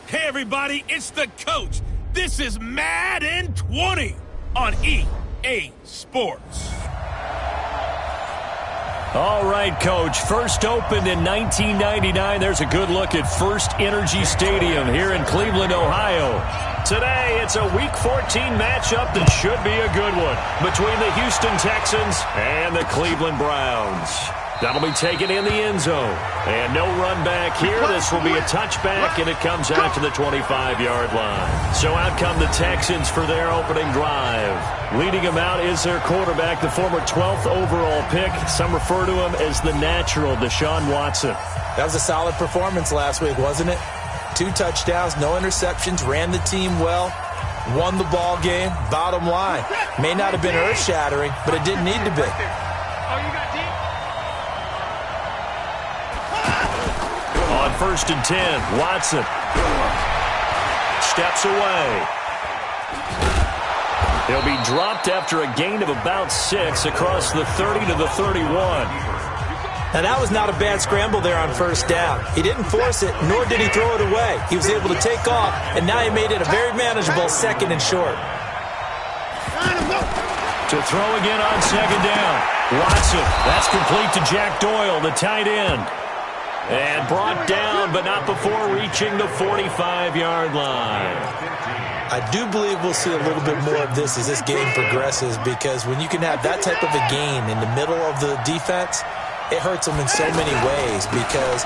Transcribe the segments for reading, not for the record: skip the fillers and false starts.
Hey, everybody, it's the coach. This is Madden 20 on EA Sports. All right, Coach. First opened in 1999. There's a good look at First Energy Stadium here in Cleveland, Ohio. Today, it's a Week 14 matchup that should be a good one between the Houston Texans and the Cleveland Browns. That'll be taken in the end zone. And no run back here. This will be a touchback, and it comes out to the 25-yard line. So out come the Texans for their opening drive. Leading them out is their quarterback, the former 12th overall pick. Some refer to him as the natural, Deshaun Watson. That was a solid performance last week, wasn't it? 2 touchdowns, no interceptions, ran the team well, won the ball game. Bottom line, may not have been earth-shattering, but it didn't need to be. On 1st and 10, Watson steps away. He'll be dropped after a gain of about 6 across the 30 to the 31. Now, that was not a bad scramble there on 1st down. He didn't force it, nor did he throw it away. He was able to take off, and now he made it a very manageable 2nd and short. To throw again on 2nd down. Watson, that's complete to Jack Doyle, the tight end. And brought down, but not before reaching the 45-yard line. I do believe we'll see a little bit more of this as this game progresses, because when you can have that type of a gain in the middle of the defense, it hurts them in so many ways, because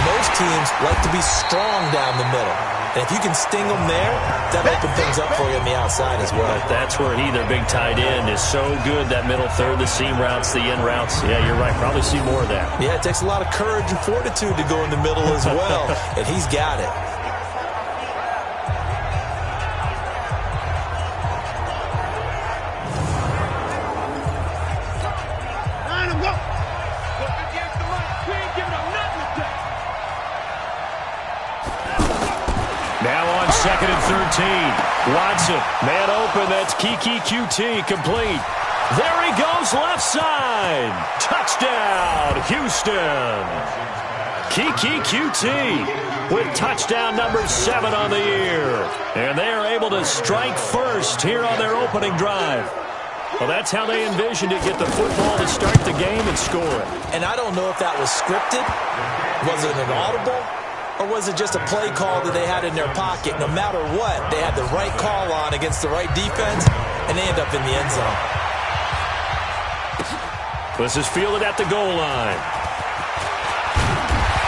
most teams like to be strong down the middle. And if you can sting them there, that'll open things up for you on the outside as well. But that's where he, their big tight end, is so good, that middle third, the seam routes, the in routes. Yeah, you're right. Probably see more of that. Yeah, it takes a lot of courage and fortitude to go in the middle as well, and he's got it. Now on 2nd and 13. Watson, man open. That's Kiki QT, complete. There he goes, left side. Touchdown, Houston. Kiki QT with touchdown number 7 on the year. And they are able to strike first here on their opening drive. Well, that's how they envisioned it, get the football to start the game and score it. And I don't know if that was scripted. Was it an audible? Or was it just a play call that they had in their pocket? No matter what, they had the right call on against the right defense, and they end up in the end zone. This is fielded at the goal line.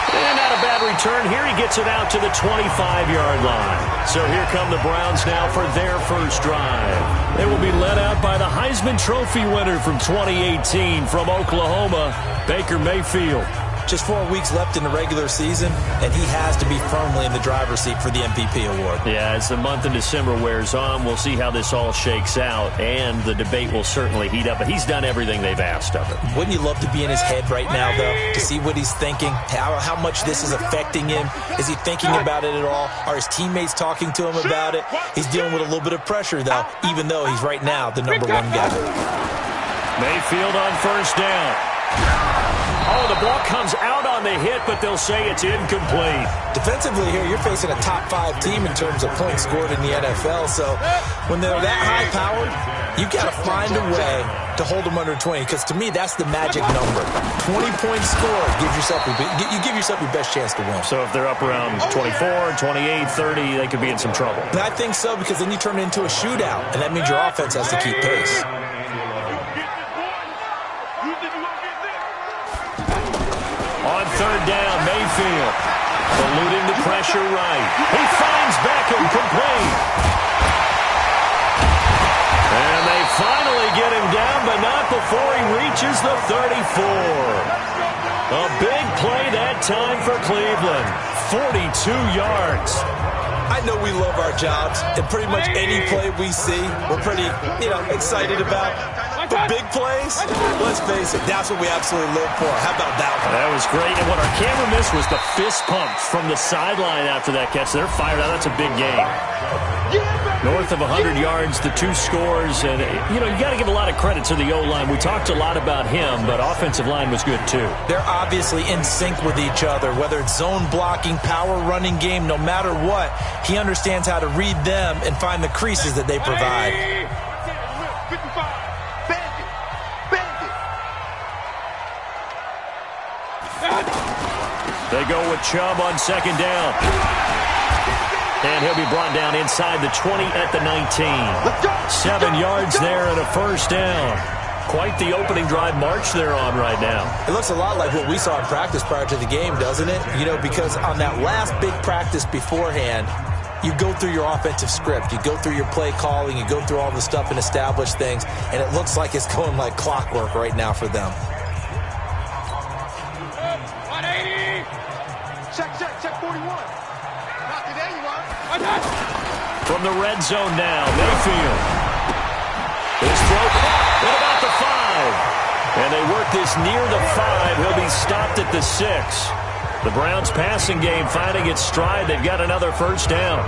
And not a bad return here. He gets it out to the 25-yard line. So here come the Browns now for their first drive. They will be led out by the Heisman Trophy winner from 2018 from Oklahoma, Baker Mayfield. Just 4 weeks left in the regular season, and he has to be firmly in the driver's seat for the MVP award. Yeah, as the month of December wears on, we'll see how this all shakes out, and the debate will certainly heat up. But he's done everything they've asked of him. Wouldn't you love to be in his head right now, though, to see what he's thinking, how much this is affecting him? Is he thinking about it at all? Are his teammates talking to him about it? He's dealing with a little bit of pressure, though, even though he's right now the #1 guy. Mayfield on 1st down. Oh, the ball comes out on the hit, but they'll say it's incomplete. Defensively here, you're facing a top 5 team in terms of points scored in the NFL. So when they're that high-powered, you've got to find a way to hold them under 20. Because to me, that's the magic number. 20 points scored gives yourself you give yourself your best chance to win. So if they're up around 24, 28, 30, they could be in some trouble. And I think so, because then you turn it into a shootout, and that means your offense has to keep pace. On 3rd down, Mayfield eluding the pressure right. He finds Beckham, complete. And they finally get him down, but not before he reaches the 34. A big play that time for Cleveland. 42 yards. I know we love our jobs, and pretty much any play we see, we're pretty, excited about. type of big plays, let's face it, that's what we absolutely live for. How about that one? That was great. And what our camera missed was the fist pump from the sideline after that catch. They're fired out. That's a big game. North of 100 yards, the 2 scores. And, you got to give a lot of credit to the O-line. We talked a lot about him, but offensive line was good, too. They're obviously in sync with each other, whether it's zone blocking, power running game, no matter what. He understands how to read them and find the creases that they provide. They go with Chubb on second down. And he'll be brought down inside the 20 at the 19. 7 yards there and a first down. Quite the opening drive march they're on right now. It looks a lot like what we saw in practice prior to the game, doesn't it? Because on that last big practice beforehand, you go through your offensive script, you go through your play calling, you go through all the stuff and establish things, and it looks like it's going like clockwork right now for them. Check 41. Not today, you are. From the red zone now, Mayfield. His throw caught at about the 5. And they work this near the 5. He'll be stopped at the 6. The Browns' passing game finding its stride. They've got another first down.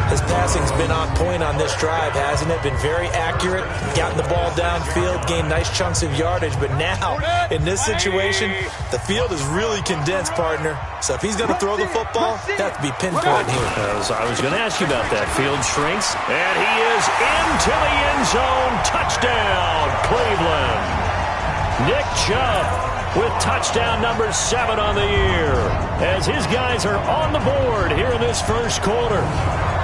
His passing's been on point on this drive, hasn't it? Been very accurate, gotten the ball downfield, gained nice chunks of yardage. But now, in this situation, the field is really condensed, partner. So if he's going to throw the football, it has to be pinpoint here. I was going to ask you about that. Field shrinks, and he is into the end zone. Touchdown, Cleveland. Nick Chubb with touchdown number 7 on the year, as his guys are on the board here in this first quarter.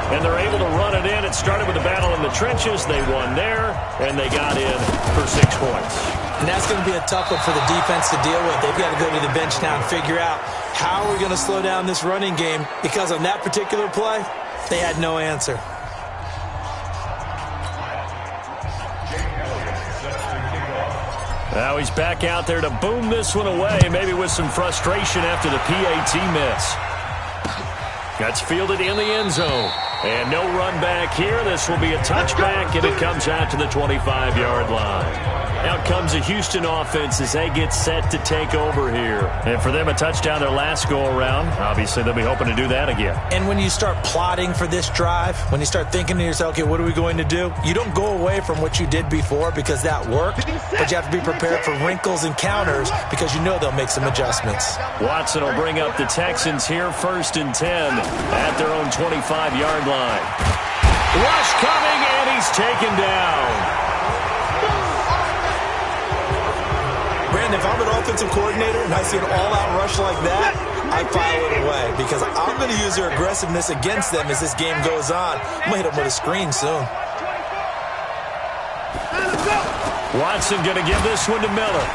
And they're able to run it in. It started with a battle in the trenches. They won there, and they got in for 6 points. And that's going to be a tough one for the defense to deal with. They've got to go to the bench now and figure out how we're going to slow down this running game, because on that particular play, they had no answer. Now he's back out there to boom this one away, maybe with some frustration after the PAT miss. That's fielded in the end zone. And no run back here. This will be a touchback, and it comes out to the 25-yard line. Out comes the Houston offense as they get set to take over here. And for them, a touchdown their last go-around. Obviously, they'll be hoping to do that again. And when you start plotting for this drive, when you start thinking to yourself, okay, what are we going to do? You don't go away from what you did before because that worked, but you have to be prepared for wrinkles and counters because you know they'll make some adjustments. Watson will bring up the Texans here, 1st and 10 at their own 25-yard line. Rush coming, and he's taken down. Brandon, if I'm an offensive coordinator and I see an all-out rush like that, I file it away because I'm going to use their aggressiveness against them as this game goes on. I'm going to hit them with a screen soon. Watson going to give this one to Miller.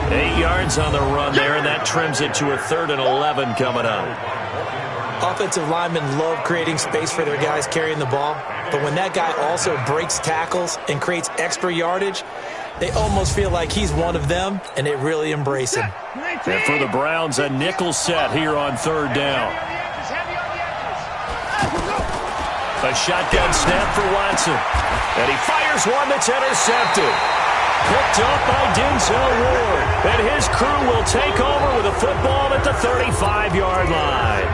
8 yards on the run there, and that trims it to a 3rd and 11 coming up. Offensive linemen love creating space for their guys carrying the ball, but when that guy also breaks tackles and creates extra yardage, they almost feel like he's one of them, and they really embrace him. And for the Browns, a nickel set here on 3rd down. A shotgun snap for Watson, and he fires one that's intercepted. Picked up by Denzel Ward, and his crew will take over with a football at the 35-yard line.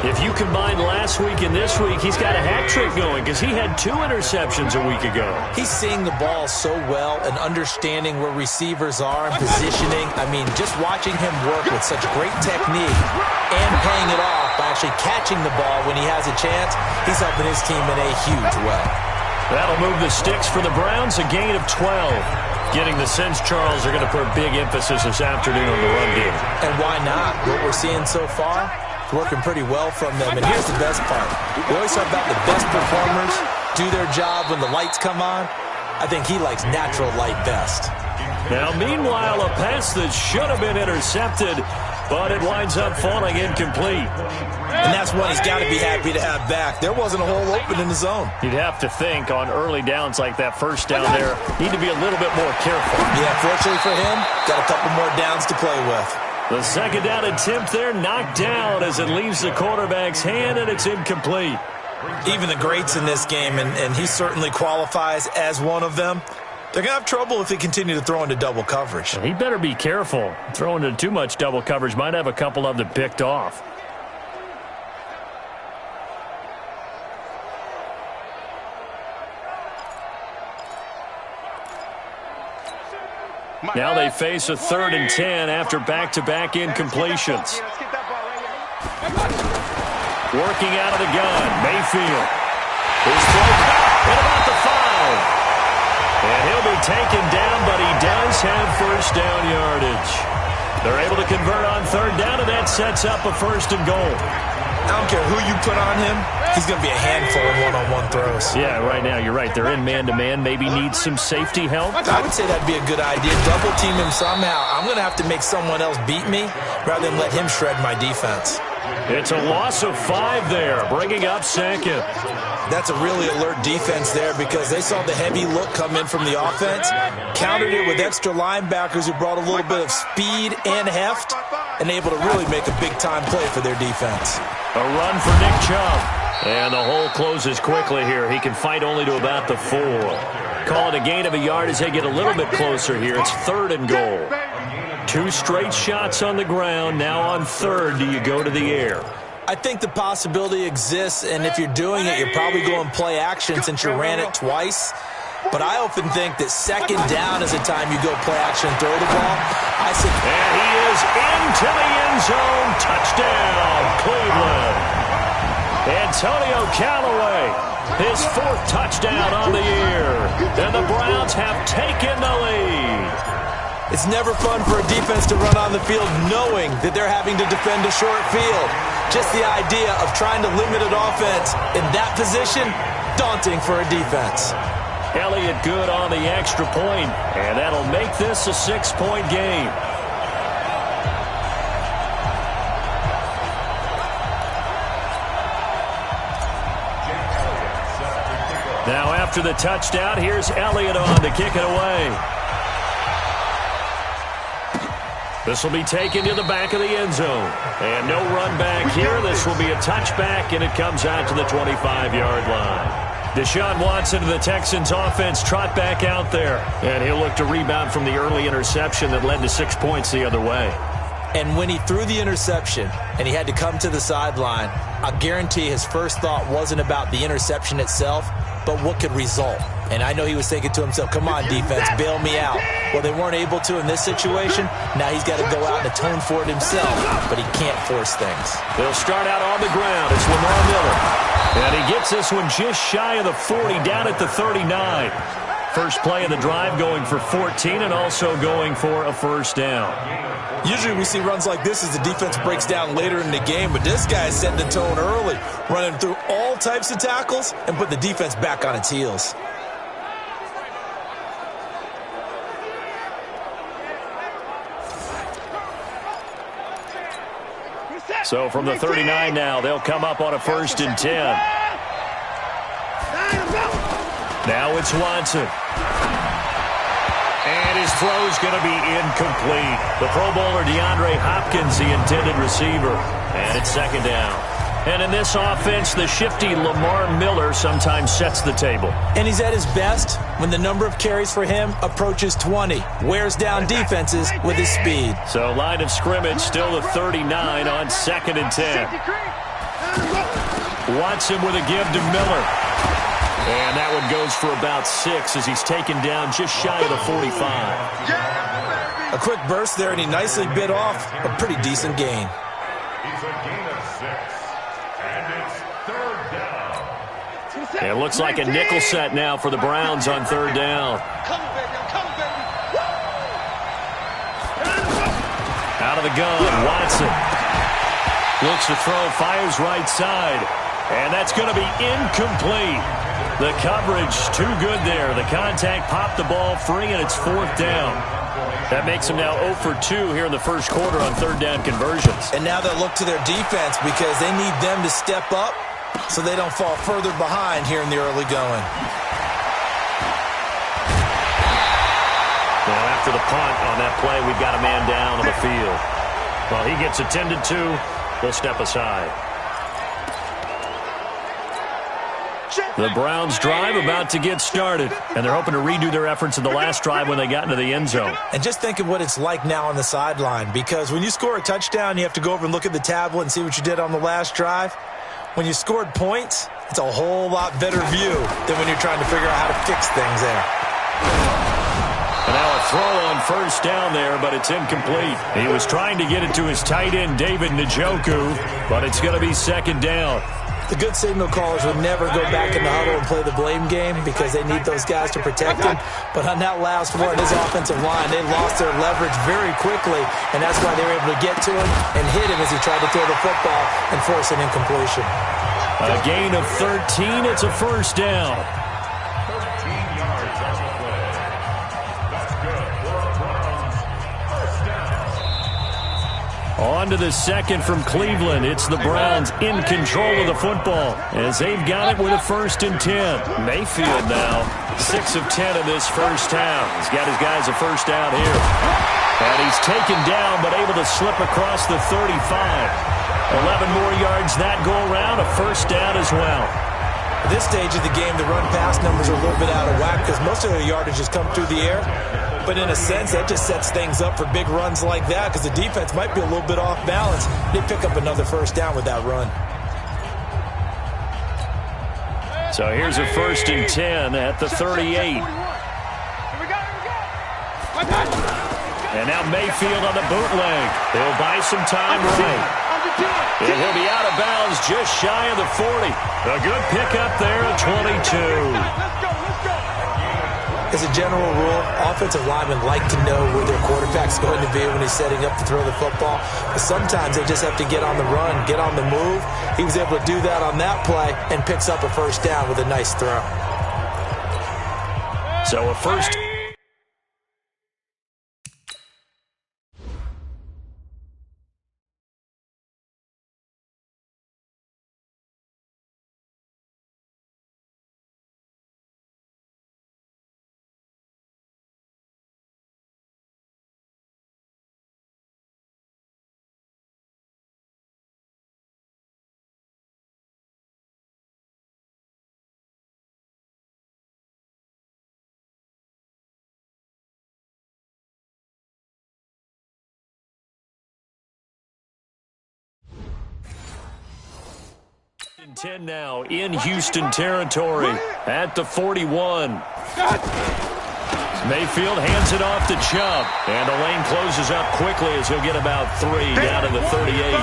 If you combine last week and this week, he's got a hat trick going because he had 2 interceptions a week ago. He's seeing the ball so well and understanding where receivers are and positioning. I mean, just watching him work with such great technique and paying it off by actually catching the ball when he has a chance, he's helping his team in a huge way. That'll move the sticks for the Browns, a gain of 12. Getting the sense Charles are going to put a big emphasis this afternoon on the run game. And why not? What we're seeing so far, it's working pretty well from them. And here's the best part. We always talk about the best performers do their job when the lights come on. I think he likes natural light best. Now, meanwhile, a pass that should have been intercepted, but it winds up falling incomplete. And that's one he's got to be happy to have back. There wasn't a hole open in the zone. You'd have to think on early downs like that first down there, need to be a little bit more careful. Yeah, fortunately for him, got a couple more downs to play with. The second down attempt there knocked down as it leaves the quarterback's hand, and it's incomplete. Even the greats in this game, and he certainly qualifies as one of them, they're going to have trouble if they continue to throw into double coverage. He better be careful. Throwing into too much double coverage might have a couple of them picked off. Now they face a 3rd and 10 after back-to-back incompletions. Working out of the gun, Mayfield. His throw caught at about the 5. And he'll be taken down, but he does have first down yardage. They're able to convert on 3rd down, and that sets up a 1st and goal. I don't care who you put on him. He's going to be a handful in one-on-one throws. Yeah, right now, you're right. They're in man-to-man. Maybe needs some safety help. I would say that'd be a good idea. Double team him somehow. I'm going to have to make someone else beat me rather than let him shred my defense. It's a loss of 5 there, bringing up 2nd. That's a really alert defense there because they saw the heavy look come in from the offense, countered it with extra linebackers who brought a little bit of speed and heft, and able to really make a big-time play for their defense. A run for Nick Chubb. And the hole closes quickly here. He can fight only to about the 4. Call it a gain of a yard as they get a little bit closer here. It's 3rd and goal. 2 straight shots on the ground. Now on 3rd, do you go to the air? I think the possibility exists, and if you're doing it, you're probably going play action since you ran it twice. But I often think that 2nd down is the time you go play action and throw the ball. And he is into the end zone. Touchdown, Cleveland. Antonio Callaway, his 4th touchdown on the year. And the Browns have taken the lead. It's never fun for a defense to run on the field knowing that they're having to defend a short field. Just the idea of trying to limit an offense in that position, daunting for a defense. Elliott good on the extra point, and that'll make this a 6-point game. Now after the touchdown, here's Elliott on to kick it away. This will be taken to the back of the end zone. And no run back here. This will be a touchback, and it comes out to the 25-yard line. Deshaun Watson of the Texans offense trot back out there. And he'll look to rebound from the early interception that led to 6 points the other way. And when he threw the interception and he had to come to the sideline, I guarantee his first thought wasn't about the interception itself, but what could result. And I know he was thinking to himself, come on, defense, bail me out. Well, they weren't able to in this situation. Now he's got to go out and atone for it himself, but he can't force things. They'll start out on the ground. It's Lamar Miller. And he gets this one just shy of the 40, down at the 39. First play of the drive going for 14 and also going for a first down. Usually we see runs like this as the defense breaks down later in the game, but this guy is setting the tone early, running through all types of tackles and put the defense back on its heels. So from the 39 now, they'll come up on a 1st and 10. Now it's Watson. And his throw's going to be incomplete. The Pro Bowler DeAndre Hopkins, the intended receiver. And it's 2nd down. And in this offense, the shifty Lamar Miller sometimes sets the table. And he's at his best when the number of carries for him approaches 20. Wears down defenses with his speed. So line of scrimmage still the 39 on 2nd and 10. Watson with a give to Miller. And that one goes for about 6 as he's taken down just shy of the 45. A quick burst there, and he nicely bit off a pretty decent gain. It looks like a nickel set now for the Browns on 3rd down. Out of the gun, Watson. Looks to throw, fires right side. And that's going to be incomplete. The coverage too good there. The contact popped the ball free, and it's 4th down. That makes them now 0 for 2 here in the first quarter on 3rd down conversions. And now they'll look to their defense because they need them to step up so they don't fall further behind here in the early going. Now after the punt on that play, we've got a man down on the field. Well, he gets attended to. They'll step aside. The Browns drive about to get started, and they're hoping to redo their efforts in the last drive when they got into the end zone. And just think of what it's like now on the sideline, because when you score a touchdown, you have to go over and look at the tablet and see what you did on the last drive. When you scored points, it's a whole lot better view than when you're trying to figure out how to fix things there. And now a throw on first down there, but it's incomplete. He was trying to get it to his tight end, David Njoku, but it's going to be second down. The good signal callers would never go back in the huddle and play the blame game because they need those guys to protect him. But on that last one, his offensive line, they lost their leverage very quickly, and that's why they were able to get to him and hit him as he tried to throw the football and force an incompletion. A gain of 13. It's a first down. On to the second from Cleveland. It's the Browns in control of the football as they've got it with a 1st and 10. Mayfield now 6 of 10 in this first half. He's got his guys a first down here. And he's taken down but able to slip across the 35. 11 more yards that go around, a first down as well. At this stage of the game, the run-pass numbers are a little bit out of whack because most of their yardage has come through the air. But in a sense, that just sets things up for big runs like that because the defense might be a little bit off balance. They pick up another first down with that run. So here's a 1st and 10 at the 38. And now Mayfield on the bootleg. They'll buy some time right. And he'll be out of bounds just shy of the 40. A good pickup there at 22. As a general rule, offensive linemen like to know where their quarterback's going to be when he's setting up to throw the football. But sometimes they just have to get on the run, get on the move. He was able to do that on that play and picks up a first down with a nice throw. So a first. And 10 now in Houston territory at the 41. Mayfield hands it off to Chubb, and the lane closes up quickly as he'll get about 3 down to the 38.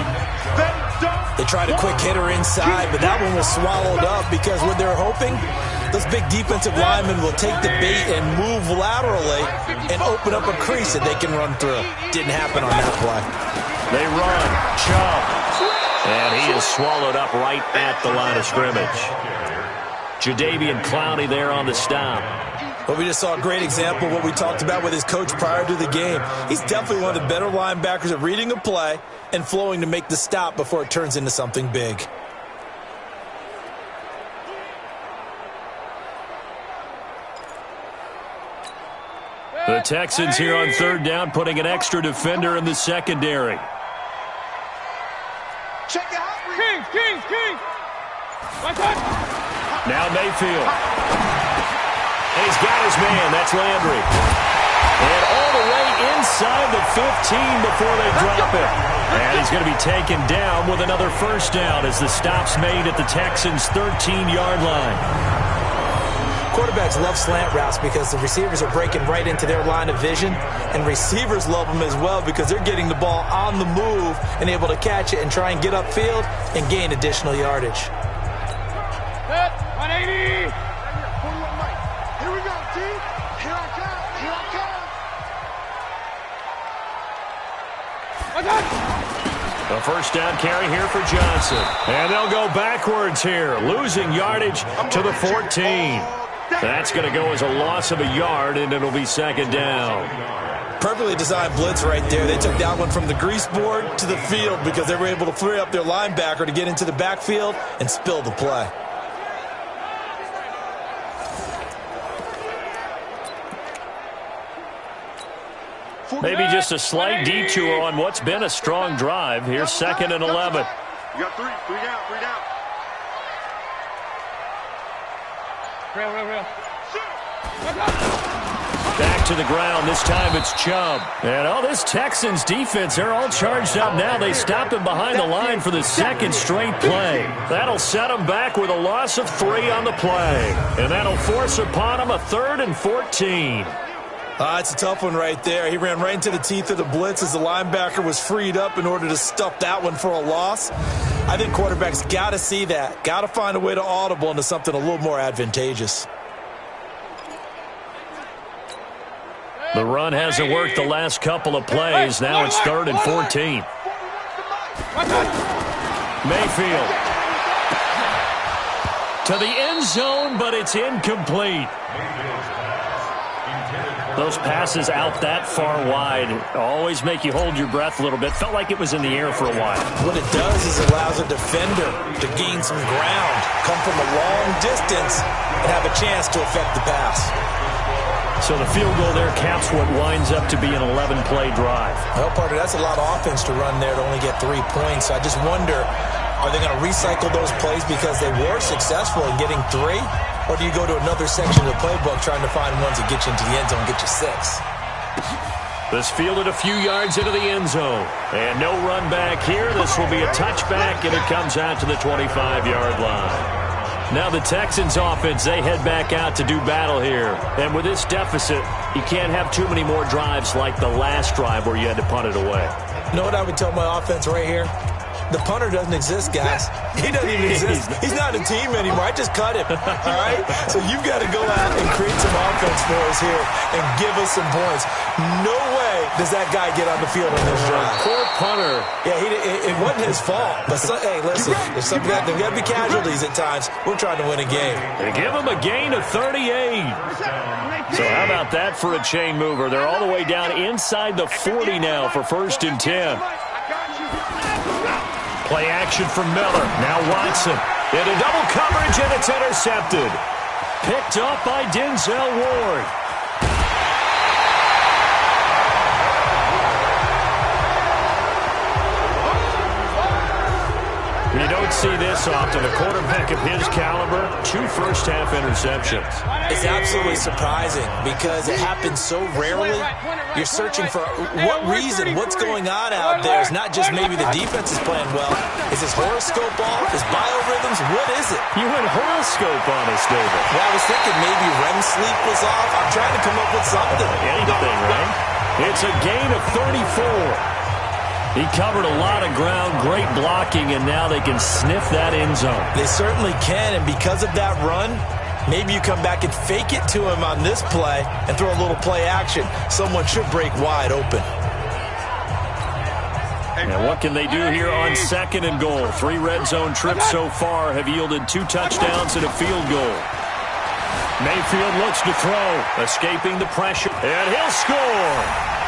They tried a quick hitter inside, but that one was swallowed up because what they're hoping, those big defensive linemen will take the bait and move laterally and open up a crease that they can run through. Didn't happen on that play. They run. Chubb. And he is swallowed up right at the line of scrimmage. Jadeveon Clowney there on the stop. But we just saw a great example of what we talked about with his coach prior to the game. He's definitely one of the better linebackers at reading a play and flowing to make the stop before it turns into something big. The Texans here on 3rd down, putting an extra defender in the secondary. Check it out. King. Now Mayfield. And he's got his man. That's Landry. And all the way inside the 15 before they drop it. And he's going to be taken down with another first down as the stop's made at the Texans' 13-yard line. Quarterbacks love slant routes because the receivers are breaking right into their line of vision, and receivers love them as well because they're getting the ball on the move and able to catch it and try and get upfield and gain additional yardage. 180. 41 Mike. Here we go, team. Here I come. The first down carry here for Johnson. And they'll go backwards here, losing yardage to the 14. That's going to go as a loss of a yard, and it'll be second down. Perfectly designed blitz right there. They took that one from the grease board to the field because they were able to free up their linebacker to get into the backfield and spill the play. Maybe just a slight detour on what's been a strong drive. Here's 2nd and 11. You got 3 down. Real. Back to the ground. This time it's Chubb. And, this Texans defense, they're all charged up now. They stopped him behind the line for the second straight play. That'll set him back with a loss of 3 on the play. And that'll force upon him a 3rd and 14. It's a tough one right there. He ran right into the teeth of the blitz as the linebacker was freed up in order to stuff that one for a loss. I think quarterbacks got to see that. Got to find a way to audible into something a little more advantageous. The run hasn't worked the last couple of plays. Now it's 3rd and 14. Mayfield. To the end zone, but it's incomplete. Those passes out that far wide always make you hold your breath a little bit. Felt like it was in the air for a while. What it does is allows a defender to gain some ground, come from a long distance, and have a chance to affect the pass. So the field goal there caps what winds up to be an 11-play drive. Well, partner, that's a lot of offense to run there to only get 3 points. I just wonder, are they going to recycle those plays because they were successful in getting 3? Or do you go to another section of the playbook trying to find ones that get you into the end zone and get you 6? This fielded a few yards into the end zone. And no run back here. This will be a touchback, and it comes out to the 25-yard line. Now the Texans offense, they head back out to do battle here. And with this deficit, you can't have too many more drives like the last drive where you had to punt it away. You know what I would tell my offense right here? The punter doesn't exist, guys. He doesn't even exist. He's not a team anymore. I just cut him. All right? So you've got to go out and create some offense for us here and give us some points. No way does that guy get on the field on this drive. Poor punter. Yeah, it wasn't his fault. But, hey, listen, there's got to be casualties at times. We're trying to win a game. They give him a gain of 38. So how about that for a chain mover? They're all the way down inside the 40 now for 1st and 10. Play action from Miller. Now Watson. Into double coverage, and it's intercepted. Picked up by Denzel Ward. You don't see this often. A quarterback of his caliber, 2 first-half interceptions. It's absolutely surprising because it happens so rarely. You're searching for what reason, what's going on out there. It's not just maybe the defense is playing well. Is his horoscope off? His biorhythms? What is it? You went horoscope on us, David. Well, I was thinking maybe REM sleep was off. I'm trying to come up with something. Anything, right? It's a gain of 34. He covered a lot of ground, great blocking, and now they can sniff that end zone. They certainly can, and because of that run, maybe you come back and fake it to him on this play and throw a little play action. Someone should break wide open. And what can they do here on 2nd and goal? 3 red zone trips so far have yielded 2 touchdowns and a field goal. Mayfield looks to throw, escaping the pressure, and he'll score.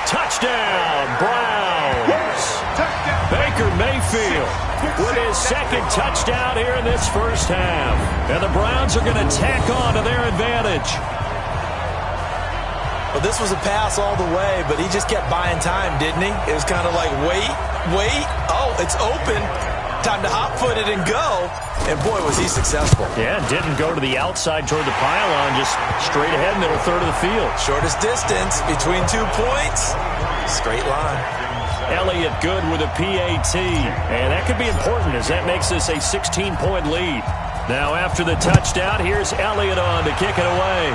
Touchdown, Browns. Baker Mayfield with his 2nd touchdown here in this first half. And the Browns are going to tack on to their advantage. Well, this was a pass all the way, but he just kept buying time, didn't he? It was kind of like, wait. Oh, it's open. Time to hot-foot it and go. And, boy, was he successful. Yeah, didn't go to the outside toward the pylon, just straight ahead, middle third of the field. Shortest distance between 2 points. Straight line. Elliott good with a PAT. And that could be important as that makes this a 16-point lead. Now after the touchdown, here's Elliott on to kick it away.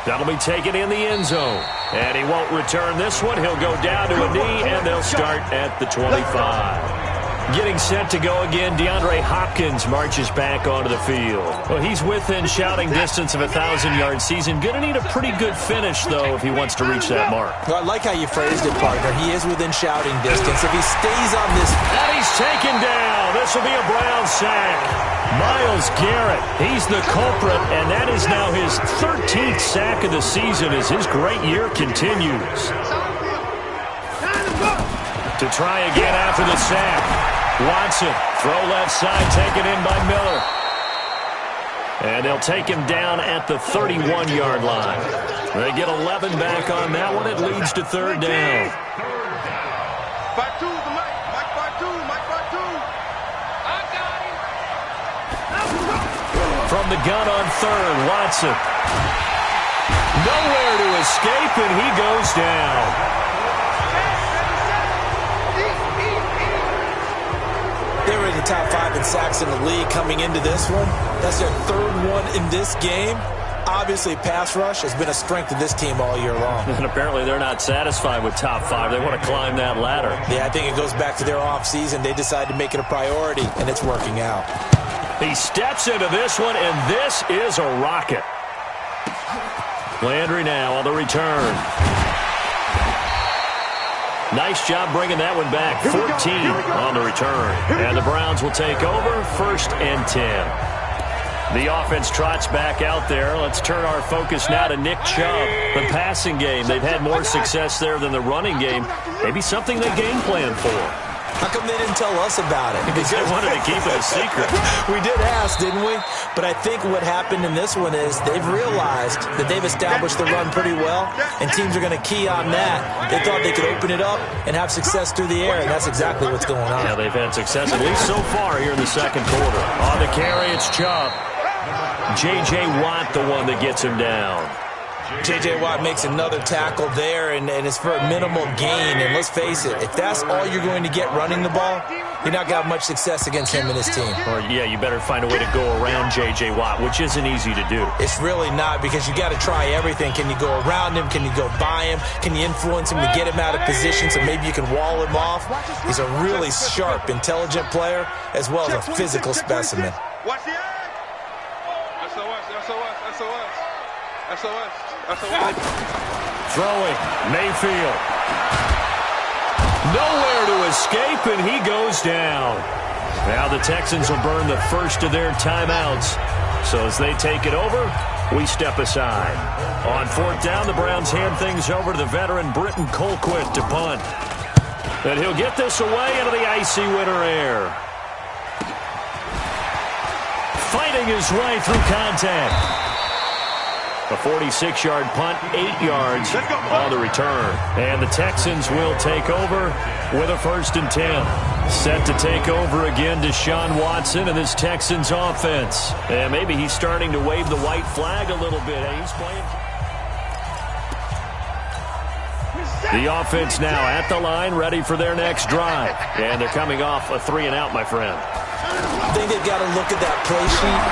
That'll be taken in the end zone. And he won't return this one. He'll go down to a knee, and they'll start at the 25. Getting set to go again, DeAndre Hopkins marches back onto the field. Well, he's within shouting distance of a 1,000-yard season. Going to need a pretty good finish, though, if he wants to reach that mark. Well, I like how you phrased it, partner. He is within shouting distance. If he stays on this... And he's taken down. This will be a Brown sack. Myles Garrett, he's the culprit, and that is now his 13th sack of the season as his great year continues. To try again after the sack. Watson, throw left side, taken in by Miller. And they'll take him down at the 31-yard line. They get 11 back on that one. It leads to 3rd down. From from the gun on third. Watson. Nowhere to escape, and he goes down. They were in the top 5 in sacks in the league coming into this one. That's their third one in this game. Obviously, pass rush has been a strength of this team all year long. And apparently they're not satisfied with top 5. They want to climb that ladder. Yeah, I think it goes back to their offseason. They decided to make it a priority, and it's working out. He steps into this one, and this is a rocket. Landry now on the return. Nice job bringing that one back. 14 on the return. And the Browns will take over, 1st and 10. The offense trots back out there. Let's turn our focus now to Nick Chubb. The passing game, they've had more success there than the running game. Maybe something they game plan for. How come they didn't tell us about it? Because they wanted to keep it a secret. We did ask, didn't we? But I think what happened in this one is they've realized that they've established the run pretty well, and teams are going to key on that. They thought they could open it up and have success through the air, and that's exactly what's going on. Yeah, they've had success, at least so far here in the second quarter. On the carry, it's Chubb. J.J. Watt, the one that gets him down. J.J. Watt makes another tackle there, and it's for a minimal gain. And let's face it, if that's all you're going to get running the ball, you're not going to have much success against him and his team. Or, yeah, you better find a way to go around J.J. Watt, which isn't easy to do. It's really not, because you got to try everything. Can you go around him? Can you go by him? Can you influence him to get him out of position so maybe you can wall him off? He's a really sharp, intelligent player, as well as a physical specimen. Watch the eye. SOS. Throwing, Mayfield. Nowhere to escape, and he goes down. Now the Texans will burn the first of their timeouts. So as they take it over, we step aside. On 4th down, the Browns hand things over to the veteran Britton Colquitt to punt. And he'll get this away into the icy winter air. Fighting his way through contact. A 46-yard punt, 8 yards on the return. And the Texans will take over with a 1st and 10. Set to take over again, Deshaun Watson and this Texans offense. And maybe he's starting to wave the white flag a little bit. He's playing. The offense now at the line, ready for their next drive. And they're coming off a 3-and-out, my friend. I think they've got to look at that play sheet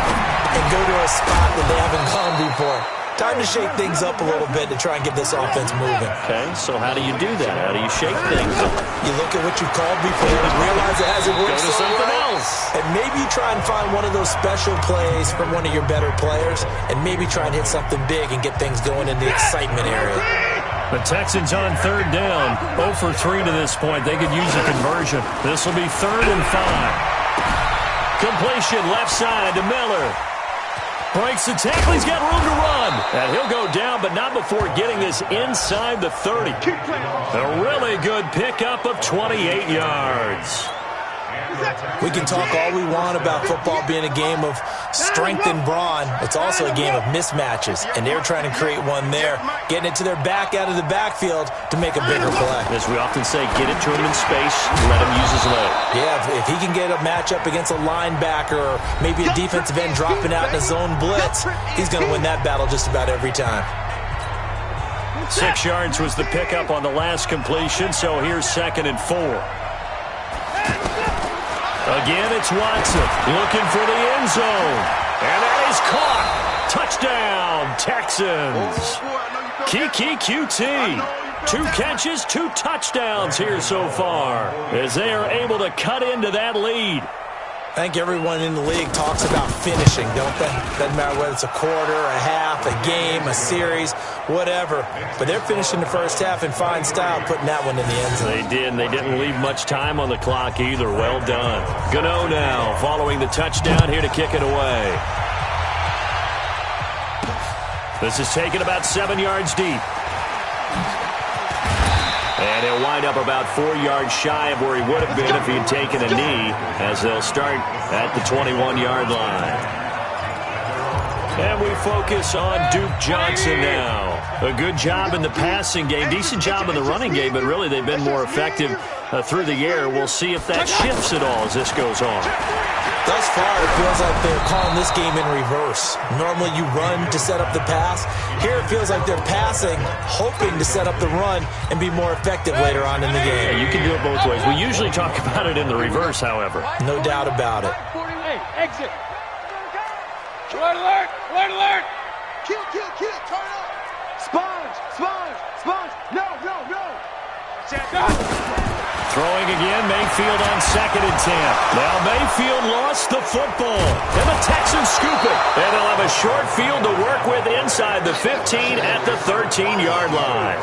and go to a spot that they haven't gone before. Time to shake things up a little bit to try and get this offense moving. Okay, so how do you do that? How do you shake things up? You look at what you've called before and realize it hasn't worked Go to something else. And maybe you try and find one of those special plays from one of your better players, and maybe try and hit something big and get things going in the excitement area. The Texans on 3rd down, 0 for 3 to this point. They could use a conversion. This will be 3rd and 5. Completion left side to Miller. Breaks the tackle. He's got room to run. And he'll go down, but not before getting this inside the 30. A really good pickup of 28 yards. We can talk all we want about football being a game of strength and brawn. It's also a game of mismatches, and they're trying to create one there, getting it to their back out of the backfield to make a bigger play. As we often say, get it to him in space, let him use his leg. Yeah, if he can get a matchup against a linebacker or maybe a defensive end dropping out in a zone blitz, he's going to win that battle just about every time. 6 yards was the pickup on the last completion, so here's 2nd and 4. Again, it's Watson looking for the end zone. And that is caught. Touchdown, Texans. Kiki QT. 2 catches, 2 touchdowns here so far as they are able to cut into that lead. I think everyone in the league talks about finishing, don't they? Doesn't matter whether it's a quarter, a half, a game, a series, whatever. But they're finishing the first half in fine style, putting that one in the end zone. They did, and they didn't leave much time on the clock either. Well done. Gano now following the touchdown here to kick it away. This is taken about 7 yards deep. And he'll wind up about 4 yards shy of where he would have been if he had taken a knee, as they'll start at the 21-yard line. And we focus on Duke Johnson now. A good job in the passing game, decent job in the running game, but really they've been more effective through the air. We'll see if that shifts at all as this goes on. Thus far, it feels like they're calling this game in reverse. Normally you run to set up the pass. Here it feels like they're passing, hoping to set up the run and be more effective later on in the game. Yeah, you can do it both ways. We usually talk about it in the reverse, however. No doubt about it. 48, exit. Alert, alert, alert, alert. Kill, kill, kill, turn up. Sponge, sponge, sponge. No, no, no. Check out. Throwing again, Mayfield on 2nd and 10. Now Mayfield lost the football, and the Texans scoop it. And they'll have a short field to work with inside the 15 at the 13-yard line.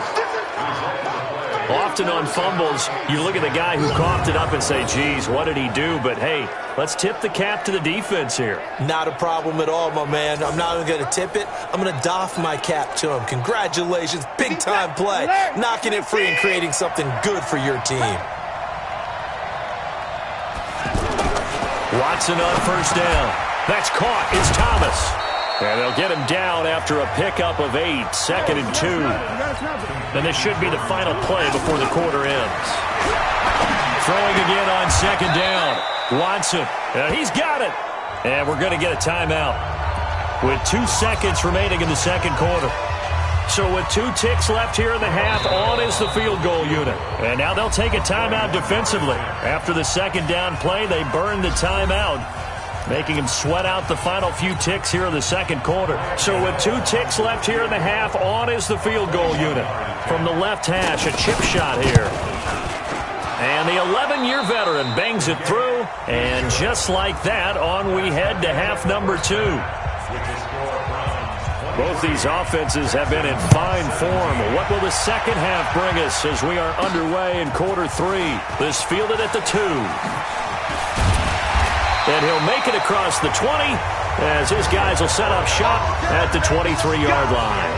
Often on fumbles, you look at the guy who coughed it up and say, geez, what did he do? But, hey, let's tip the cap to the defense here. Not a problem at all, my man. I'm not even going to tip it. I'm going to doff my cap to him. Congratulations, big-time play. Knocking it free and creating something good for your team. Watson on 1st down. That's caught. It's Thomas. And they'll get him down after a pickup of 8, 2nd and 2. And this should be the final play before the quarter ends. Throwing again on 2nd down. Watson. He's got it. And we're going to get a timeout with 2 seconds remaining in the 2nd quarter. So with 2 ticks left here in the half, on is the field goal unit. And now they'll take a timeout defensively. After the 2nd down play, they burn the timeout, making him sweat out the final few ticks here in the 2nd quarter. So with 2 ticks left here in the half, on is the field goal unit. From the left hash, a chip shot here. And the 11-year veteran bangs it through. And just like that, on we head to half number 2. Both these offenses have been in fine form. What will the second half bring us as we are underway in quarter 3? This fielded at the 2. And he'll make it across the 20 as his guys will set up shop at the 23-yard line.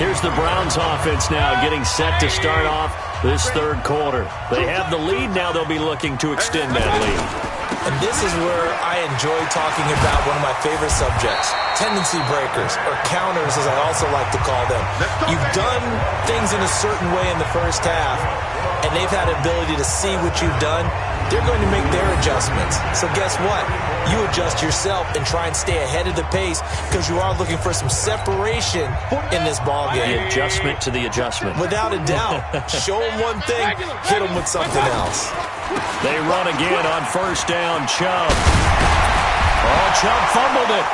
Here's the Browns offense now getting set to start off this 3rd quarter. They have the lead. Now they'll be looking to extend that lead. And this is where I enjoy talking about one of my favorite subjects, tendency breakers, or counters as I also like to call them. You've done things in a certain way in the first half, and they've had an ability to see what you've done. They're going to make their adjustments. So guess what? You adjust yourself and try and stay ahead of the pace because you are looking for some separation in this ballgame. The adjustment to the adjustment. Without a doubt. Show them one thing, hit them with something else. They run again on 1st down, Chubb. Oh, Chubb fumbled it.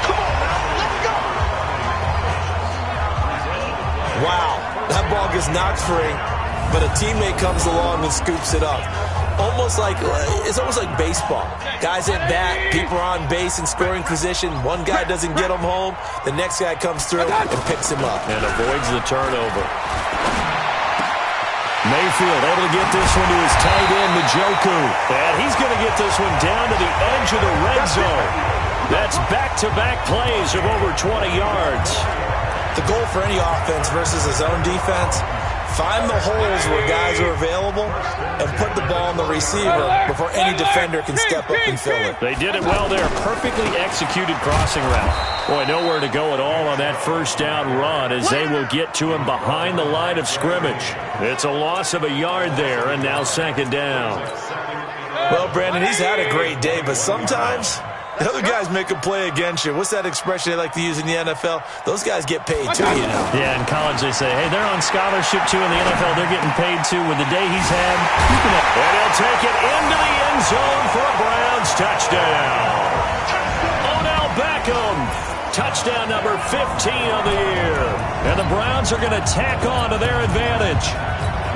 Come on, let's go. Wow, that ball gets knocked free, but a teammate comes along and scoops it up. It's almost like baseball. Guys at bat, people are on base in scoring position. One guy doesn't get him home. The next guy comes through and picks him up. And avoids the turnover. Mayfield able to get this one to his tight end, Njoku. And he's going to get this one down to the edge of the red zone. That's back-to-back plays of over 20 yards. The goal for any offense versus a zone defense, find the holes where guys are available and put the ball on the receiver before any defender can step up and fill it. They did it well there. Perfectly executed crossing route. Boy, nowhere to go at all on that 1st down run as they will get to him behind the line of scrimmage. It's a loss of a yard there, and now 2nd down. Well, Brandon, he's had a great day, but sometimes the other guys make a play against you. What's that expression they like to use in the NFL? Those guys get paid too, you know. Yeah, in college they say, hey, they're on scholarship too. In the NFL, they're getting paid too. With the day he's had, and he'll take it into the end zone for a Browns touchdown. Odell Beckham, touchdown number 15 of the year. And the Browns are going to tack on to their advantage.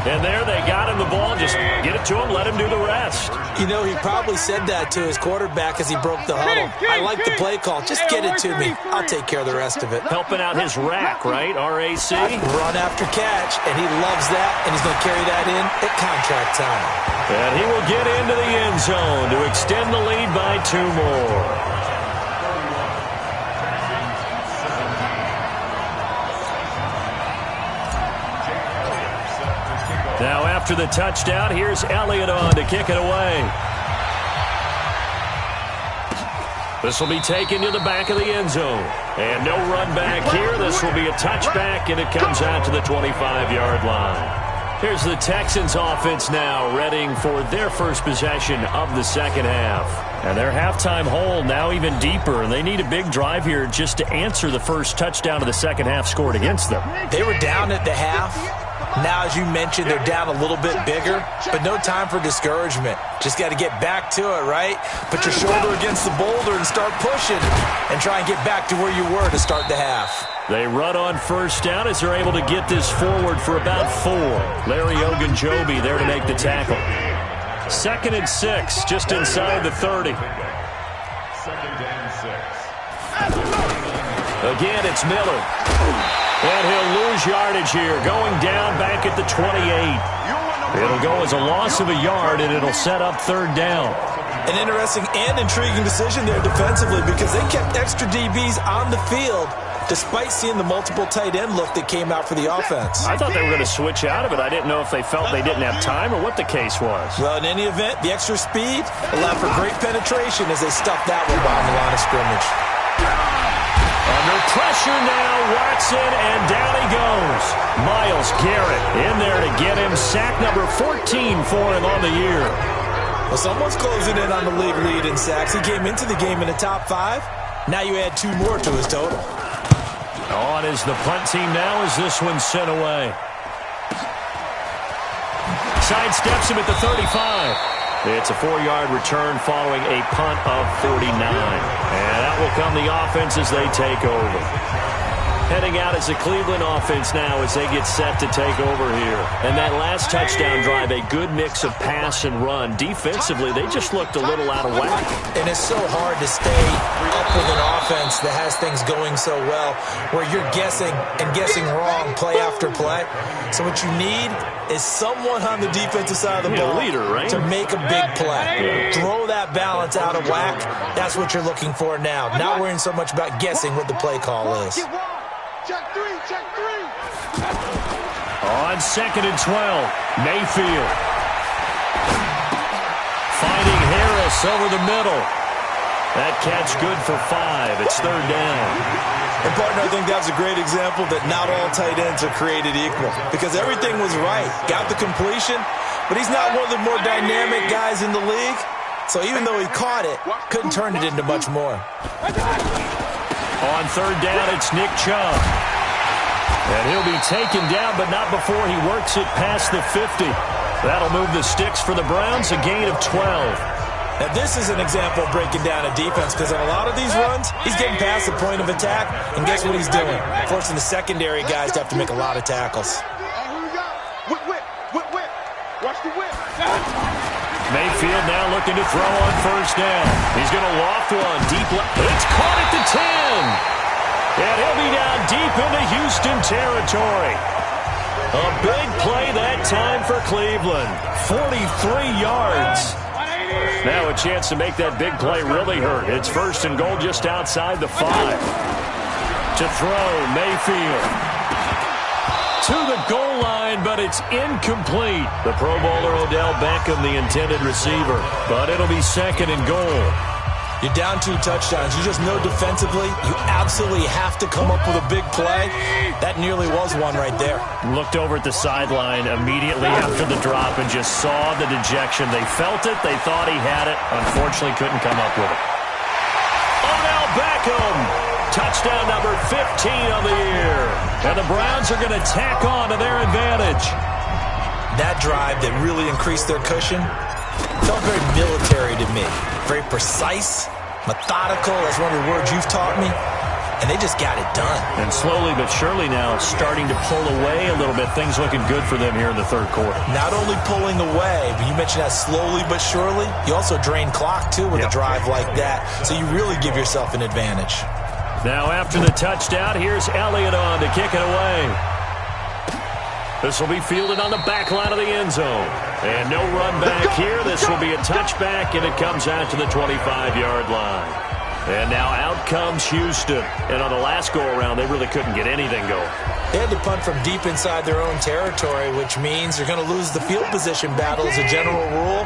And there they got him the ball. Just get it to him, let him do the rest. You know, he probably said that to his quarterback as he broke the huddle. I like the play call. Just get it to me. I'll take care of the rest of it. Helping out his rack, right? R-A-C? Run after catch, and he loves that, and he's going to carry that in at contract time. And he will get into the end zone to extend the lead by 2 more. Now after the touchdown, here's Elliott on to kick it away. This will be taken to the back of the end zone. And no run back here. This will be a touchback, and it comes out to the 25-yard line. Here's the Texans offense now, readying for their first possession of the second half. And their halftime hole now even deeper, and they need a big drive here just to answer the first touchdown of the second half scored against them. They were down at the half. Now, as you mentioned, they're down a little bit bigger, but no time for discouragement. Just got to get back to it, right? Put your shoulder against the boulder and start pushing and try and get back to where you were to start the half. They run on first down as they're able to get this forward for about 4. Larry Ogunjobi there to make the tackle. 2nd and 6, just inside the 30. Again, it's Miller. And he'll lose yardage here, going down back at the 28. It'll go as a loss of a yard, and it'll set up 3rd down. An interesting and intriguing decision there defensively because they kept extra DBs on the field despite seeing the multiple tight end look that came out for the offense. I thought they were going to switch out of it. I didn't know if they felt they didn't have time or what the case was. Well, in any event, the extra speed allowed for great penetration as they stuffed that one behind the line of scrimmage. Under pressure now, Watson, and down he goes. Myles Garrett in there to get him sack number 14 for him on the year. Well, someone's closing in on the league lead in sacks. He came into the game in the top 5. Now you add 2 more to his total. On is the punt team now as this one's sent away. Sidesteps him at the 35. It's a 4-yard return following a punt of 49. And out will come the offense as they take over. Heading out as the Cleveland offense now as they get set to take over here. And that last touchdown drive, a good mix of pass and run. Defensively, they just looked a little out of whack. And it's so hard to stay up with an offense that has things going so well where you're guessing and guessing wrong play after play. So what you need is someone on the defensive side of the ball leader, right? to make a big play. Throw that balance out of whack. That's what you're looking for now. Not worrying so much about guessing what the play call is. Check 3, check 3. On 2nd and 12, Mayfield. Finding Harris over the middle. That catch good for 5. It's 3rd down. And, partner, I think that's a great example that not all tight ends are created equal because everything was right. Got the completion, but he's not one of the more dynamic guys in the league. So even though he caught it, couldn't turn it into much more. On 3rd down, it's Nick Chubb. And he'll be taken down, but not before he works it past the 50. That'll move the sticks for the Browns, a gain of 12. Now, this is an example of breaking down a defense because on a lot of these runs, he's getting past the point of attack, and guess what he's doing? Forcing the secondary guys to have to make a lot of tackles. Here we go. Whip. Watch the whip. Mayfield now looking to throw on 1st down. He's going to loft one deep left. It's caught at the 10. And he'll be down deep into Houston territory. A big play that time for Cleveland. 43 yards. Now a chance to make that big play really hurt. It's 1st and goal just outside the 5. To throw, Mayfield. To the goal line, but it's incomplete. The Pro Bowler Odell Beckham, the intended receiver. But it'll be 2nd and goal. You're down 2 touchdowns. You just know defensively you absolutely have to come up with a big play. That nearly was one right there. Looked over at the sideline immediately after the drop and just saw the dejection. They felt it. They thought he had it. Unfortunately, couldn't come up with it. Odell Beckham. Touchdown number 15 of the year. And the Browns are going to tack on to their advantage. That drive that really increased their cushion felt very military to me. Very precise, methodical. That's one of the words you've taught me. And they just got it done. And slowly but surely now starting to pull away a little bit. Things looking good for them here in the 3rd quarter. Not only pulling away, but you mentioned that slowly but surely. You also drain clock, too, with a drive like that. So you really give yourself an advantage. Now after the touchdown, here's Elliott on to kick it away. This will be fielded on the back line of the end zone. And no run back here. This will be a touchback, and it comes out to the 25-yard line. And now out comes Houston. And on the last go-around, they really couldn't get anything going. They had to punt from deep inside their own territory, which means they're going to lose the field position battle as a general rule.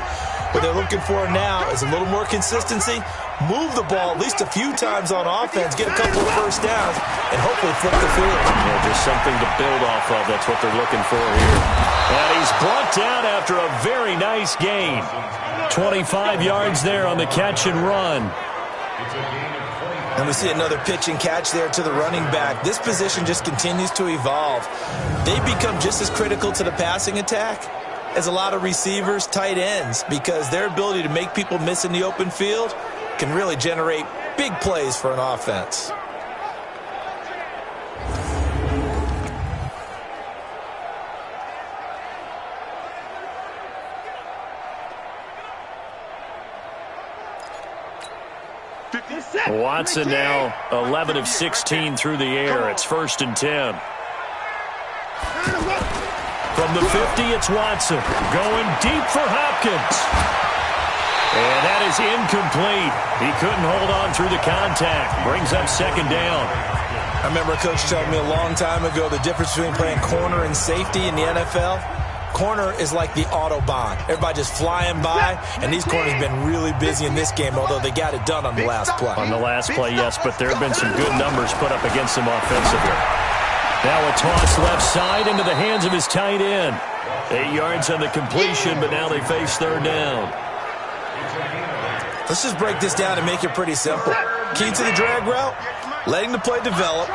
What they're looking for now is a little more consistency, move the ball at least a few times on offense, get a couple of first downs, and hopefully flip the field. Yeah, just something to build off of. That's what they're looking for here. And he's brought down after a very nice gain. 25 yards there on the catch and run. And we see another pitch and catch there to the running back. This position just continues to evolve. They become just as critical to the passing attack as a lot of receivers, tight ends, because their ability to make people miss in the open field can really generate big plays for an offense. Watson now 11 of 16 through the air. It's 1st and 10. From the 50, it's Watson going deep for Hopkins. And that is incomplete. He couldn't hold on through the contact. Brings up 2nd down. I remember a coach telling me a long time ago the difference between playing corner and safety in the NFL. Corner is like the Autobahn. Everybody just flying by, and these corners have been really busy in this game, although they got it done on the last play. On the last play, yes, but there have been some good numbers put up against them offensively. Now a toss left side into the hands of his tight end. 8 yards on the completion, but now they face 3rd down. Let's just break this down and make it pretty simple. Key to the drag route, letting the play develop,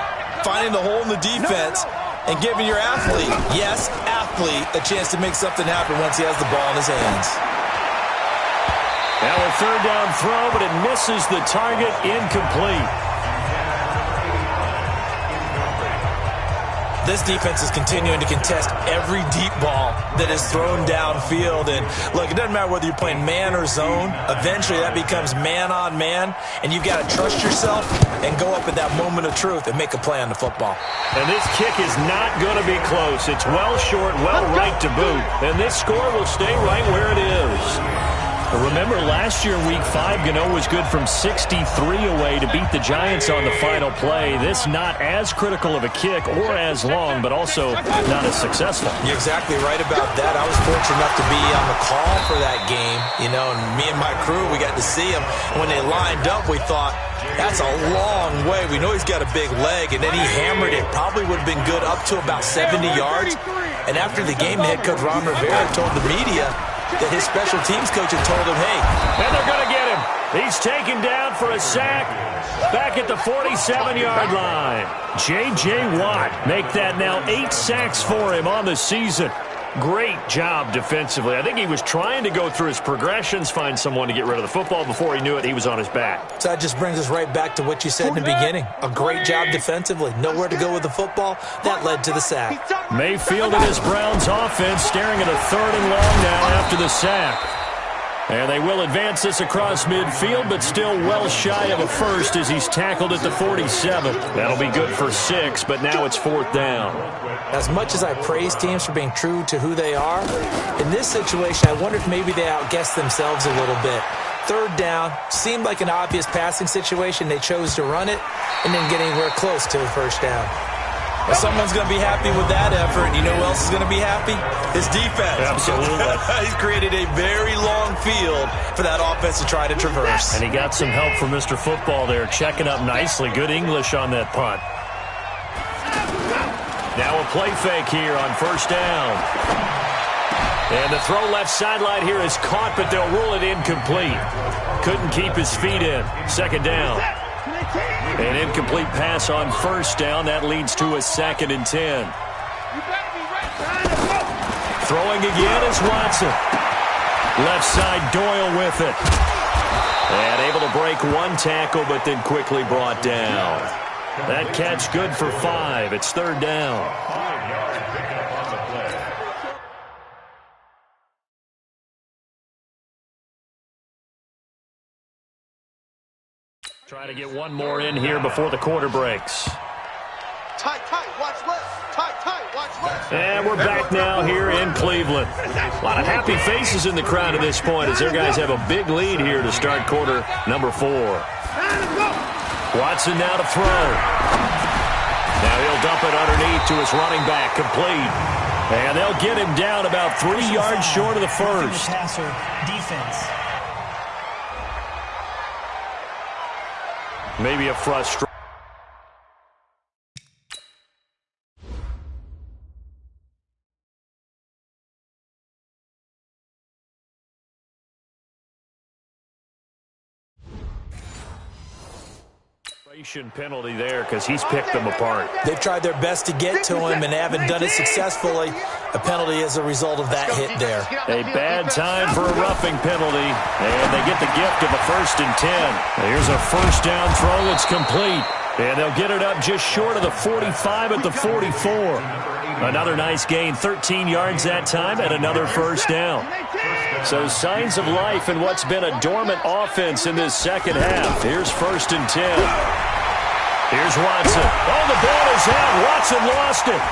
finding the hole in the defense, and giving your athlete, yes, athlete, a chance to make something happen once he has the ball in his hands. Now a 3rd down throw, but it misses the target, incomplete. This defense is continuing to contest every deep ball that is thrown downfield. And, look, it doesn't matter whether you're playing man or zone. Eventually, that becomes man-on-man, and you've got to trust yourself and go up at that moment of truth and make a play on the football. And this kick is not going to be close. It's well short, well right to boot. And this score will stay right where it is. Remember, last year, Week 5, Gano was good from 63 away to beat the Giants on the final play. This not as critical of a kick or as long, but also not as successful. You're exactly right about that. I was fortunate enough to be on the call for that game, and me and my crew, we got to see him. When they lined up, we thought, that's a long way. We know he's got a big leg, and then he hammered it. Probably would have been good up to about 70 yards. And after the game, the head coach, Ron Rivera, told the media that his special teams coach had told him, hey. And they're going to get him. He's taken down for a sack back at the 47-yard line. J.J. Watt make that now 8 sacks for him on the season. Great job defensively. I think he was trying to go through his progressions, find someone to get rid of the football. Before he knew it, he was on his back. So that just brings us right back to what you said in the beginning. A great job defensively. Nowhere to go with the football. That led to the sack. Mayfield and his Browns offense staring at a 3rd and long now after the sack. And they will advance this across midfield, but still well shy of a first as he's tackled at the 47. That'll be good for 6, but now it's 4th down. As much as I praise teams for being true to who they are, in this situation, I wonder if maybe they outguessed themselves a little bit. 3rd down, seemed like an obvious passing situation. They chose to run it and didn't get anywhere close to the 1st down. Well, someone's going to be happy with that effort. You know who else is going to be happy? His defense. Absolutely. He's created a very long field for that offense to try to traverse. And he got some help from Mr. Football there, checking up nicely. Good English on that punt. Now a play fake here on 1st down. And the throw left sideline here is caught, but they'll rule it incomplete. Couldn't keep his feet in. 2nd down. An incomplete pass on 1st down. That leads to a 2nd and 10. Throwing again is Watson. Left side, Doyle with it. And able to break one tackle, but then quickly brought down. That catch good for 5. It's 3rd down. Try to get one more in here before the quarter breaks. Tight, watch left. Tight, watch left. And we're back now here in Cleveland. A lot of happy faces in the crowd at this point as their guys have a big lead here to start quarter number 4. Watson now to throw. Now he'll dump it underneath to his running back, complete. And they'll get him down about 3 yards short of the first. Passer, defense. Maybe a frustration. Penalty there because he's picked them apart. They've tried their best to get to him and haven't done it successfully. A penalty as a result of that hit there. A bad time for a roughing penalty, and they get the gift of a 1st and 10. Here's a first down throw that's complete, and they'll get it up just short of the 45 at the 44. Another nice gain, 13 yards that time, and another first down. So signs of life in what's been a dormant offense in this second half. Here's 1st and 10. Here's Watson. Oh, the ball is out. Watson lost it.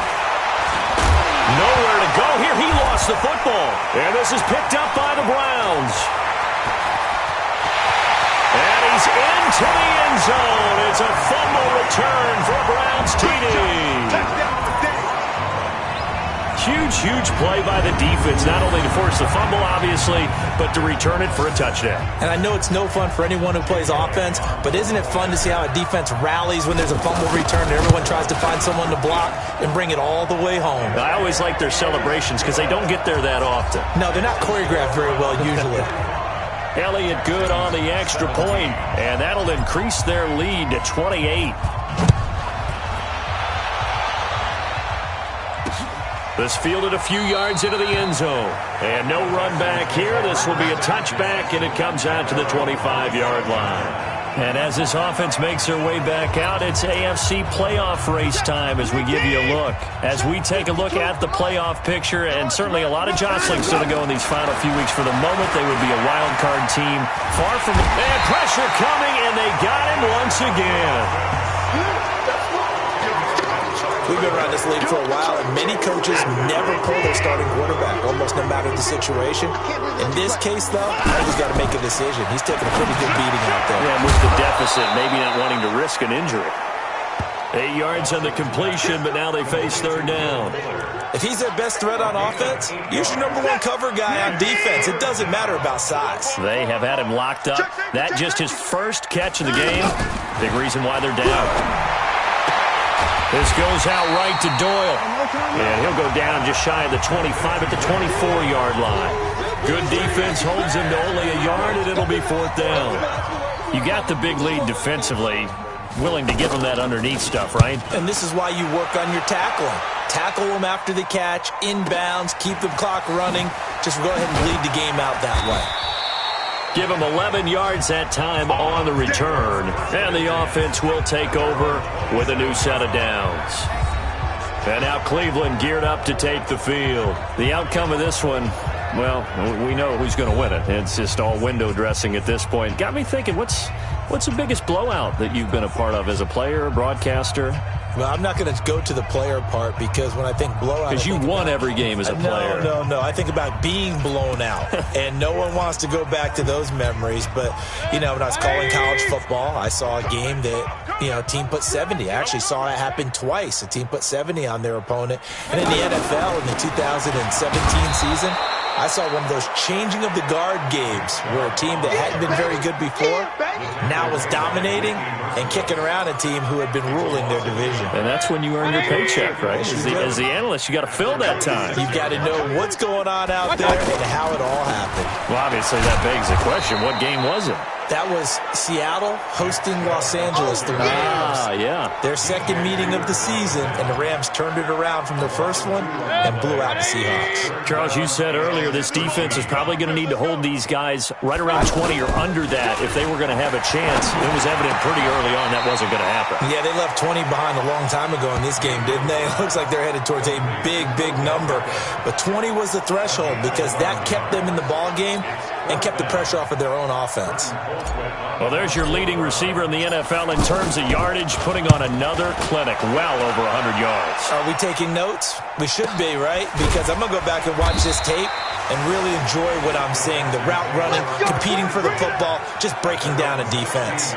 Nowhere to go here. He lost the football. And this is picked up by the Browns. And he's into the end zone. It's a fumble return for a Browns TD. Huge play by the defense, not only to force the fumble, obviously, but to return it for a touchdown. And I know it's no fun for anyone who plays offense, but isn't it fun to see how a defense rallies when there's a fumble return and everyone tries to find someone to block and bring it all the way home? I always like their celebrations because they don't get there that often. No, they're not choreographed very well usually. Elliott good on the extra point, and that'll increase their lead to 28. This fielded a few yards into the end zone. And no run back here. This will be a touchback, and it comes out to the 25-yard line. And as this offense makes their way back out, it's AFC playoff race time as we give you a look. As we take a look at the playoff picture, and certainly a lot of jostling still to go in these final few weeks. For the moment, they would be a wild card team. Far from the pressure coming, and they got him once again. We've been around this league for a while, and many coaches never pull their starting quarterback, almost no matter the situation. In this case, though, he's got to make a decision. He's taking a pretty good beating out there. Yeah, with the deficit, maybe not wanting to risk an injury. 8 yards on the completion, but now they face 3rd down. If he's their best threat on offense, use your #1 cover guy on defense. It doesn't matter about size. They have had him locked up. That just his first catch of the game. Big reason why they're down. This goes out right to Doyle. And he'll go down just shy of the 25 at the 24-yard line. Good defense holds him to only a yard, and it'll be 4th down. You got the big lead defensively. Willing to give them that underneath stuff, right? And this is why you work on your tackling. Tackle them after the catch, inbounds, keep the clock running. Just go ahead and bleed the game out that way. Give them 11 yards that time on the return. And the offense will take over with a new set of downs. And now Cleveland geared up to take the field. The outcome of this one, well, we know who's going to win it. It's just all window dressing at this point. Got me thinking, what's the biggest blowout that you've been a part of as a player, broadcaster? Well, I'm not going to go to the player part because when I think blowout... Because you won every game as a player. No. I think about being blown out. And no one wants to go back to those memories. But, you know, when I was calling college football, I saw a game that, you know, a team put 70. I actually saw it happen twice. A team put 70 on their opponent. And in the NFL, in the 2017 season, I saw one of those changing of the guard games where a team that hadn't been very good before now was dominating and kicking around a team who had been ruling their division. And that's when you earn your paycheck, right? As the analyst, you got to fill that time. You've got to know what's going on out there and how it all happened. Well, obviously that begs the question, what game was it? That was Seattle hosting Los Angeles, the Rams. Yeah. Their second meeting of the season, and the Rams turned it around from the first one and blew out the Seahawks. Charles, you said earlier this defense is probably going to need to hold these guys right around 20 or under that if they were going to have a chance. It was evident pretty early on that wasn't going to happen. Yeah, they left 20 behind a long time ago in this game, didn't they? It looks like they're headed towards a big number. But 20 was the threshold because that kept them in the ball game and kept the pressure off of their own offense. Well, there's your leading receiver in the NFL in terms of yardage, putting on another clinic, well over 100 yards. Are we taking notes? We should be, right? Because I'm going to go back and watch this tape and really enjoy what I'm seeing. The route running, competing for the football, just breaking down a defense.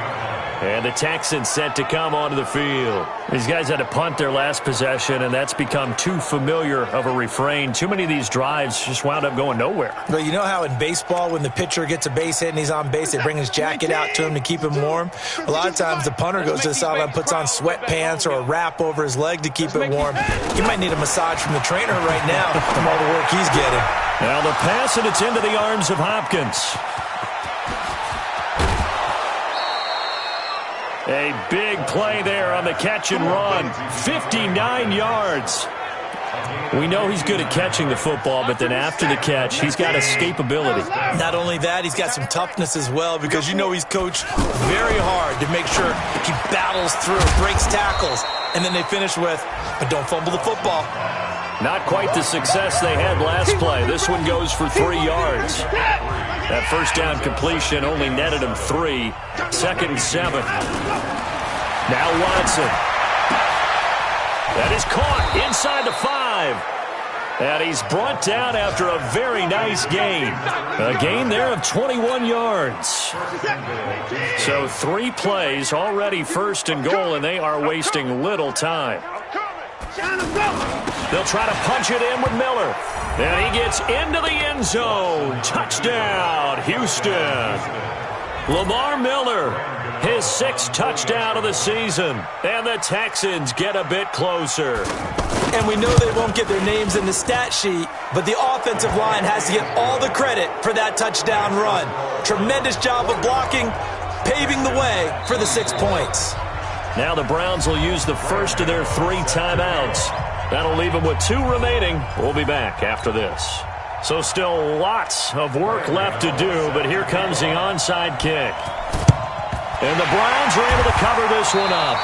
And the Texans set to come onto the field. These guys had to punt their last possession, and that's become too familiar of a refrain. Too many of these drives just wound up going nowhere. But you know how in baseball, when the pitcher gets a base hit and he's on base, they bring his jacket out to him to keep him warm? A lot of times the punter goes to the sideline, puts on sweatpants or a wrap over his leg to keep it warm. He might need a massage from the trainer right now from all the work he's getting. Now the pass, and it's into the arms of Hopkins. A big play there on the catch and run. 59 yards. We know he's good at catching the football, but then after the catch, he's got escapability. Not only that, he's got some toughness as well, because you know he's coached very hard to make sure he battles through, breaks tackles, and then they finish with, but don't fumble the football. Not quite the success they had last play. This one goes for 3 yards. That first down completion only netted him 3. 2nd and 7. Now Watson. That is caught inside the 5. And he's brought down after a very nice gain. A gain there of 21 yards. So 3 plays, already 1st and goal, and they are wasting little time. They'll try to punch it in with Miller. And he gets into the end zone. Touchdown, Houston. Lamar Miller, his 6th touchdown of the season. And the Texans get a bit closer. And we know they won't get their names in the stat sheet, but the offensive line has to get all the credit for that touchdown run. Tremendous job of blocking, paving the way for the 6 points. Now the Browns will use the first of their 3 timeouts. That'll leave them with 2 remaining. We'll be back after this. So still lots of work left to do, but here comes the onside kick. And the Browns are able to cover this one up.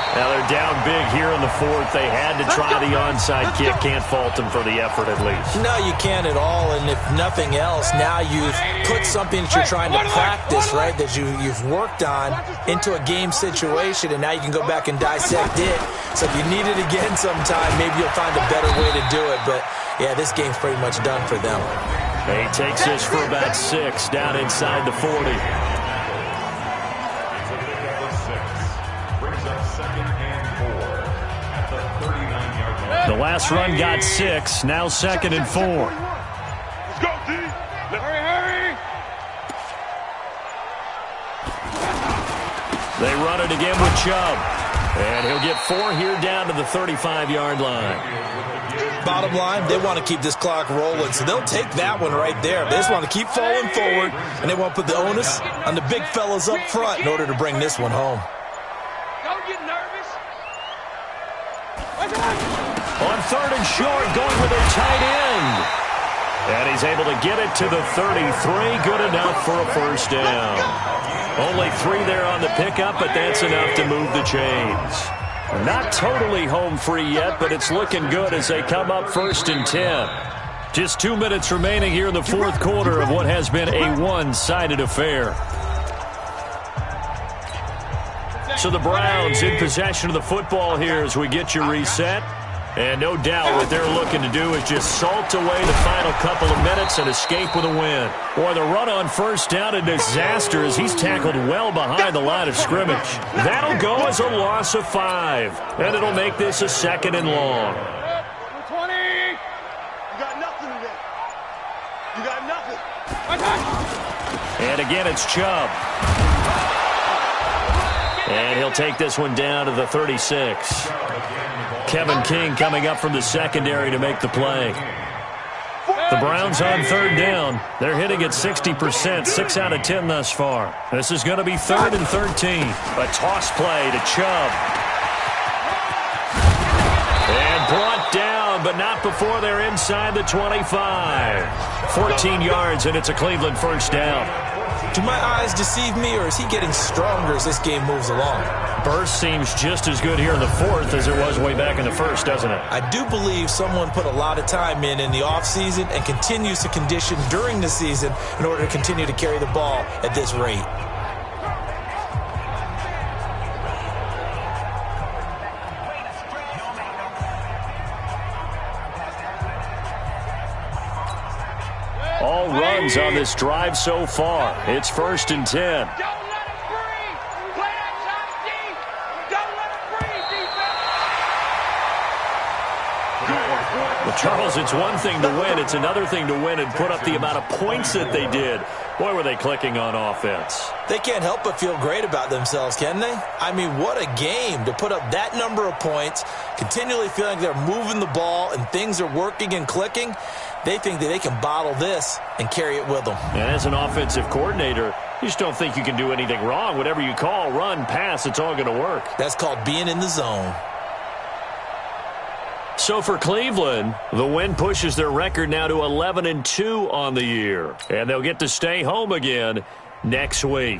Now they're down big here in the 4th. They had to try the onside kick. Can't fault them for the effort at least. No, you can't at all. And if nothing else, now you've put something that you're trying to practice, right, that you've worked on into a game situation, and now you can go back and dissect it. So if you need it again sometime, maybe you'll find a better way to do it. But, yeah, this game's pretty much done for them. He takes this for about 6 down inside the 40. The last run got 6, now 2nd and 4. Let's go, D. Hurry, hurry. They run it again with Chubb. And he'll get 4 here down to the 35-yard line. Bottom line, they want to keep this clock rolling, so they'll take that one right there. They just want to keep falling forward, and they want to put the onus on the big fellas up front in order to bring this one home. Don't get nervous. On 3rd and short, going with their tight end. And he's able to get it to the 33. Good enough for a first down. Only 3 there on the pickup, but that's enough to move the chains. Not totally home free yet, but it's looking good as they come up 1st and 10. Just 2 minutes remaining here in the 4th quarter of what has been a one-sided affair. So the Browns in possession of the football here as we get you reset. And no doubt what they're looking to do is just salt away the final couple of minutes and escape with a win. Boy, the run on first down, a disaster as he's tackled well behind the line of scrimmage. That'll go as a loss of 5. And it'll make this a 2nd and long. 20. You got nothing today. You got nothing. And again, it's Chubb. And he'll take this one down to the 36. Kevin King coming up from the secondary to make the play. The Browns on 3rd down. They're hitting at 60%, 6 out of 10 thus far. This is going to be 3rd and 13. A toss play to Chubb. And brought down, but not before they're inside the 25. 14 yards, and it's a Cleveland first down. Do my eyes deceive me, or is he getting stronger as this game moves along? Burst seems just as good here in the 4th as it was way back in the 1st, doesn't it? I do believe someone put a lot of time in the offseason and continues to condition during the season in order to continue to carry the ball at this rate. All runs on this drive so far. It's 1st and 10. Don't let him free. Play Charles, it's one thing to win. It's another thing to win and put up the amount of points that they did. Boy, were they clicking on offense. They can't help but feel great about themselves, can they? I mean, what a game to put up that number of points, continually feeling like they're moving the ball and things are working and clicking. They think that they can bottle this and carry it with them. And as an offensive coordinator, you just don't think you can do anything wrong. Whatever you call, run, pass, it's all going to work. That's called being in the zone. So for Cleveland, the win pushes their record now to 11-2 on the year. And they'll get to stay home again next week.